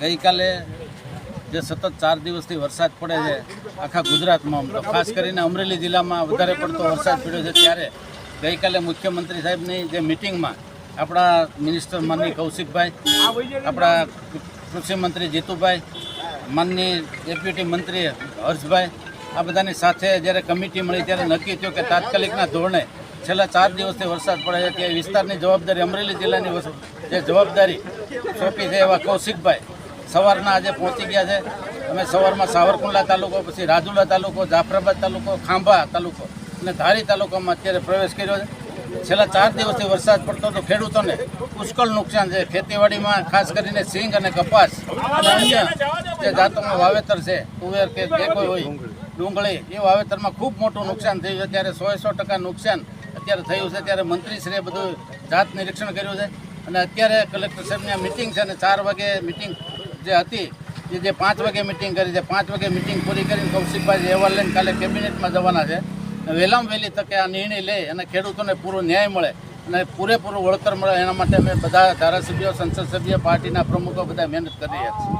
ગઈકાલે જે સતત 4 દિવસથી વરસાદ પડે છે આખા ગુજરાતમાં, તો ખાસ કરીને અમરેલી જિલ્લામાં વધારે પડતો વરસાદ પડ્યો છે, ત્યારે ગઈકાલે મુખ્યમંત્રી સાહેબની જે મિટિંગમાં આપણા મિનિસ્ટર માનની કૌશિકભાઈ, આપણા કૃષિમંત્રી જીતુભાઈ, માનની ડેપ્યુટી મંત્રી હર્ષભાઈ, આ બધાની સાથે જ્યારે કમિટી મળી ત્યારે નક્કી થયું કે તાત્કાલિકના ધોરણે છેલ્લા 4 દિવસથી વરસાદ પડે છે તે વિસ્તારની જવાબદારી, અમરેલી જિલ્લાની જે જવાબદારી સોંપી છે એવા કૌશિકભાઈ સવારના આજે પહોંચી ગયા છે. અમે સવારમાં સાવરકુંડલા તાલુકો, પછી રાજુલા તાલુકો, જાફરાબાદ તાલુકો, ખાંભા તાલુકો અને ધારી તાલુકામાં અત્યારે પ્રવેશ કર્યો છે. છેલ્લા 4 દિવસથી વરસાદ પડતો તો ખેડૂતોને પુષ્કળ નુકસાન છે. ખેતીવાડીમાં ખાસ કરીને સિંગ અને કપાસ અને અન્ય જે જાતોમાં વાવેતર છે, તુવેર કે જે કોઈ હોય, ડુંગળી, એ વાવેતરમાં ખૂબ મોટું નુકસાન થયું છે. ત્યારે 100% નુકસાન અત્યારે થયું છે. ત્યારે મંત્રીશ્રીએ બધું જાત નિરીક્ષણ કર્યું છે અને અત્યારે કલેક્ટર સાહેબની મિટિંગ છે અને 4 વાગે મિટિંગ જે હતી જે 5 વાગે મિટિંગ કરી છે. 5 વાગે મિટિંગ પૂરી કરીને કૌશિકભાઈ અહેવાલ લઈને કાલે કેબિનેટમાં જવાના છે. વહેલામાં વહેલી તકે આ નિર્ણય લે અને ખેડૂતોને પૂરો ન્યાય મળે અને પૂરેપૂરું વળતર મળે એના માટે અમે બધા ધારાસભ્યો, સંસદ સભ્ય, પાર્ટીના પ્રમુખો બધા મહેનત કરી રહ્યા છીએ.